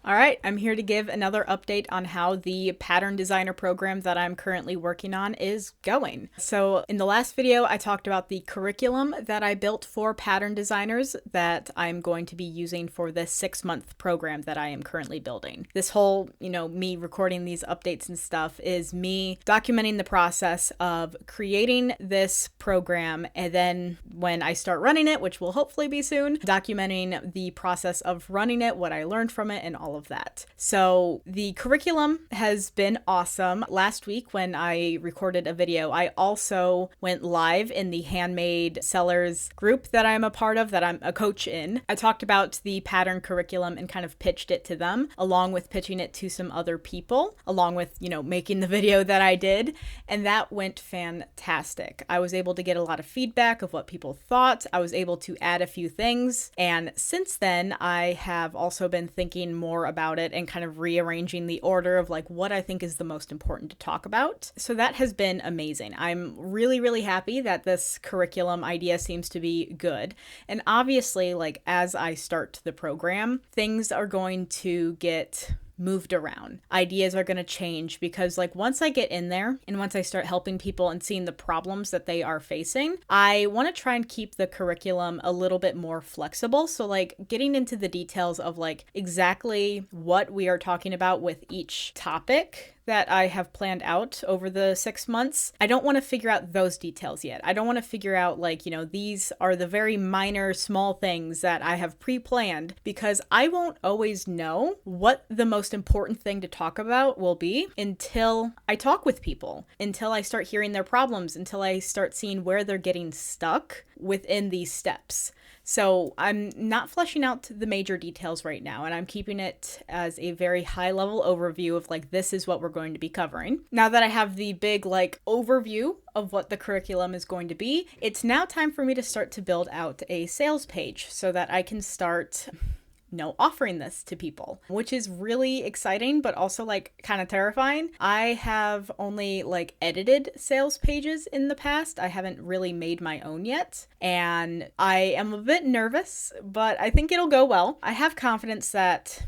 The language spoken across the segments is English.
All right, I'm here to give another update on how the pattern designer program that I'm currently working on is going. So in the last video, I talked about the curriculum that I built for pattern designers that I'm going to be using for this 6-month program that I am currently building. This whole, me recording these updates and stuff is me documenting the process of creating this program, and then when I start running it, which will hopefully be soon, documenting the process of running it, what I learned from it, and all of that. So the curriculum has been awesome. Last week when I recorded a video, I also went live in the handmade sellers group that I'm a part of, that I'm a coach in. I talked about the pattern curriculum and kind of pitched it to them, along with pitching it to some other people, along with, making the video that I did. And that went fantastic. I was able to get a lot of feedback of what people thought. I was able to add a few things. And since then, I have also been thinking more about it and kind of rearranging the order of what I think is the most important to talk about. So that has been amazing. I'm really, really happy that this curriculum idea seems to be good. And obviously, as I start the program, things are going to get moved around. Ideas are going to change because once I get in there and once I start helping people and seeing the problems that they are facing, I want to try and keep the curriculum a little bit more flexible. So getting into the details of exactly what we are talking about with each topic that I have planned out over the 6 months. I don't want to figure out those details yet. I don't want to figure out these are the very minor small things that I have pre-planned, because I won't always know what the most important thing to talk about will be until I talk with people, until I start hearing their problems, until I start seeing where they're getting stuck within these steps. So I'm not fleshing out the major details right now, and I'm keeping it as a very high level overview of this is what we're going to be covering. Now that I have the big overview of what the curriculum is going to be, it's now time for me to start to build out a sales page so that I can start offering this to people, which is really exciting, but also kind of terrifying. I have only edited sales pages in the past. I haven't really made my own yet, and I am a bit nervous, but I think it'll go well. I have confidence that,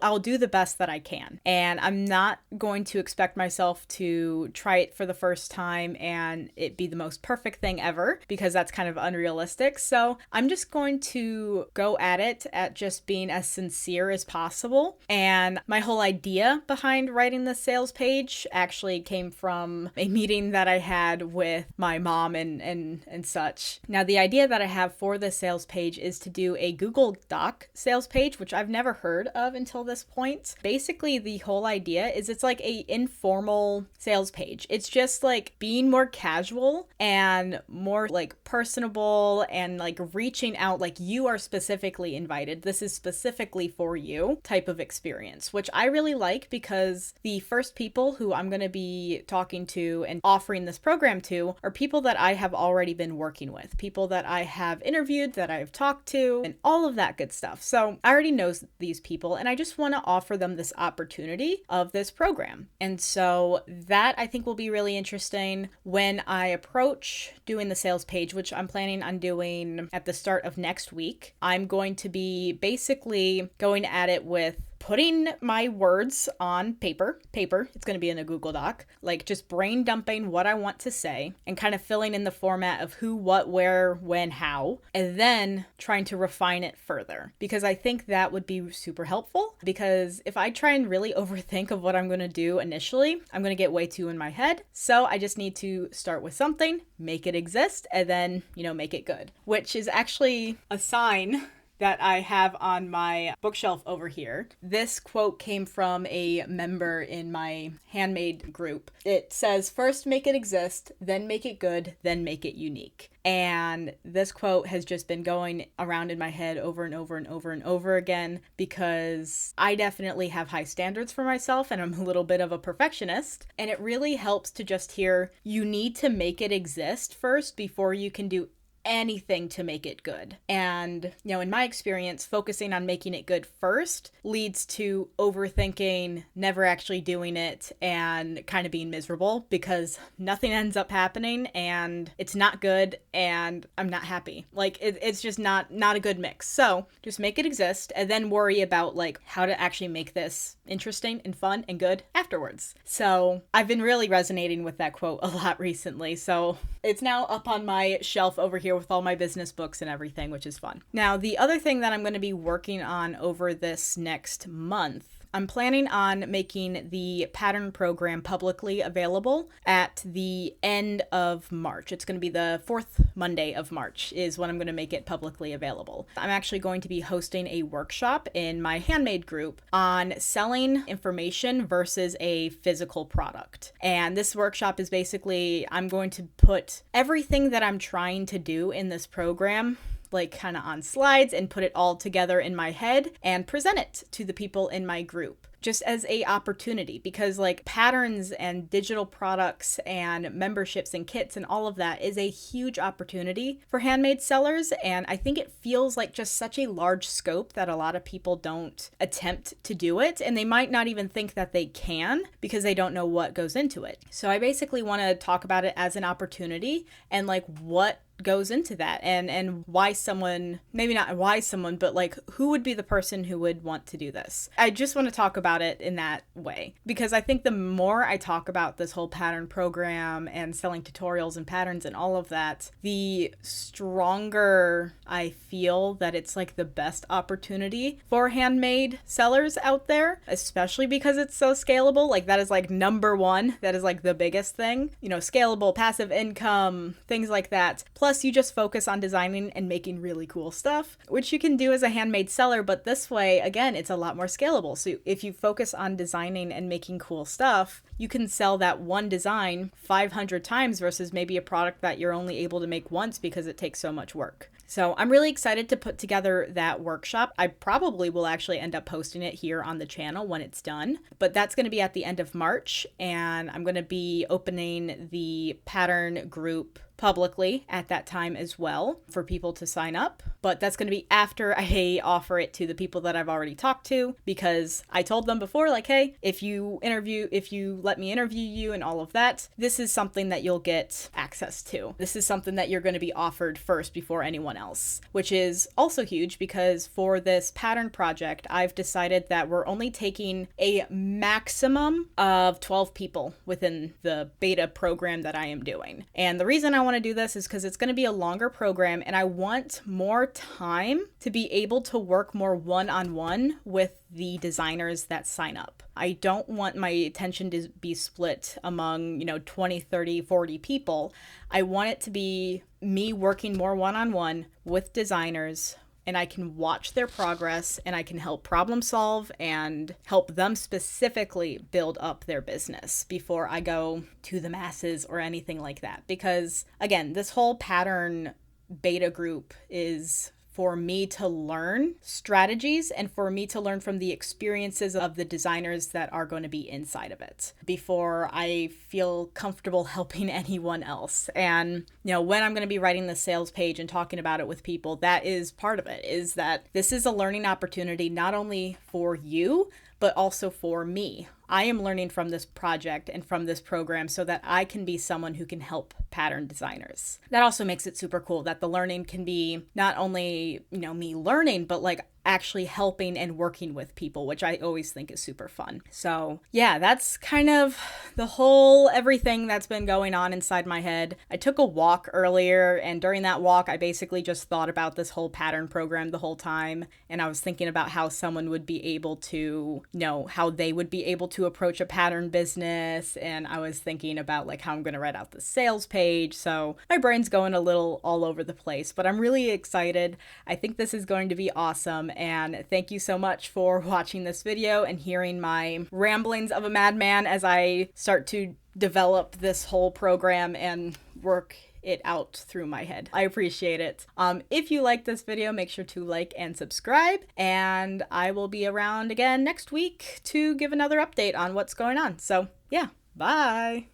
I'll do the best that I can, and I'm not going to expect myself to try it for the first time and it be the most perfect thing ever, because that's kind of unrealistic. So I'm just going to go at it at just being as sincere as possible. And my whole idea behind writing the sales page actually came from a meeting that I had with my mom and such. Now, the idea that I have for the sales page is to do a Google Doc sales page, which I've never heard of until this point. Basically, the whole idea is it's a informal sales page. It's just being more casual and more personable and reaching out, you are specifically invited. This is specifically for you type of experience, which I really like, because the first people who I'm going to be talking to and offering this program to are people that I have already been working with, people that I have interviewed, that I've talked to, and all of that good stuff. So I already know these people, and I just want to offer them this opportunity of this program. And so that I think will be really interesting when I approach doing the sales page, which I'm planning on doing at the start of next week. I'm going to be basically going at it with putting my words on paper. It's going to be in a Google Doc, just brain dumping what I want to say and kind of filling in the format of who, what, where, when, how, and then trying to refine it further, because I think that would be super helpful. Because if I try and really overthink of what I'm going to do initially, I'm going to get way too in my head. So I just need to start with something, make it exist, and then, make it good, which is actually a sign that I have on my bookshelf over here. This quote came from a member in my handmade group. It says, "First make it exist, then make it good, then make it unique." And this quote has just been going around in my head over and over and over and over again, because I definitely have high standards for myself and I'm a little bit of a perfectionist. And it really helps to just hear, you need to make it exist first before you can do anything to make it good. And, in my experience, focusing on making it good first leads to overthinking, never actually doing it, and kind of being miserable because nothing ends up happening and it's not good and I'm not happy. Like it's just not a good mix. So just make it exist and then worry about like how to actually make this interesting and fun and good afterwards. So I've been really resonating with that quote a lot recently. So it's now up on my shelf over here with all my business books and everything, which is fun. Now, the other thing that I'm going to be working on over this next month, I'm planning on making the pattern program publicly available at the end of March. It's going to be the 4th Monday of March is when I'm going to make it publicly available. I'm actually going to be hosting a workshop in my handmade group on selling information versus a physical product. And this workshop is basically, I'm going to put everything that I'm trying to do in this program like kind of on slides and put it all together in my head and present it to the people in my group just as a opportunity, because like patterns and digital products and memberships and kits and all of that is a huge opportunity for handmade sellers. And I think it feels like just such a large scope that a lot of people don't attempt to do it. And they might not even think that they can because they don't know what goes into it. So I basically want to talk about it as an opportunity and like what goes into that and why someone, maybe not why someone, but like who would be the person who would want to do this. I just want to talk about it in that way because I think the more I talk about this whole pattern program and selling tutorials and patterns and all of that, the stronger I feel that it's like the best opportunity for handmade sellers out there, especially because it's so scalable. Like that is like number one. That is like the biggest thing, scalable, passive income, things like that. Plus you just focus on designing and making really cool stuff, which you can do as a handmade seller. But this way, again, it's a lot more scalable. So if you focus on designing and making cool stuff, you can sell that one design 500 times versus maybe a product that you're only able to make once because it takes so much work. So I'm really excited to put together that workshop. I probably will actually end up posting it here on the channel when it's done, but that's going to be at the end of March, and I'm going to be opening the pattern group publicly at that time as well for people to sign up. But that's going to be after I offer it to the people that I've already talked to, because I told them before, like, hey, if you let me interview you and all of that, this is something that you'll get access to. This is something that you're going to be offered first before anyone else, which is also huge because for this pattern project, I've decided that we're only taking a maximum of 12 people within the beta program that I am doing. And the reason I want to do this is because it's going to be a longer program and I want more time to be able to work more one-on-one with the designers that sign up. I don't want my attention to be split among, 20, 30, 40 people. I want it to be me working more one-on-one with designers, and I can watch their progress and I can help problem solve and help them specifically build up their business before I go to the masses or anything like that. Because again, this whole pattern beta group is for me to learn strategies and for me to learn from the experiences of the designers that are going to be inside of it before I feel comfortable helping anyone else. And, when I'm going to be writing the sales page and talking about it with people, that is part of it, is that this is a learning opportunity not only for you, but also for me. I am learning from this project and from this program so that I can be someone who can help pattern designers. That also makes it super cool that the learning can be not only, me learning, but like actually helping and working with people, which I always think is super fun. So yeah, that's kind of the whole everything that's been going on inside my head. I took a walk earlier, and during that walk, I basically just thought about this whole pattern program the whole time. And I was thinking about how someone would be able to, how they would be able to approach a pattern business. And I was thinking about like how I'm going to write out the sales page. So my brain's going a little all over the place, but I'm really excited. I think this is going to be awesome. And thank you so much for watching this video and hearing my ramblings of a madman as I start to develop this whole program and work it out through my head. I appreciate it. If you like this video, make sure to like and subscribe, and I will be around again next week to give another update on what's going on. So yeah, bye.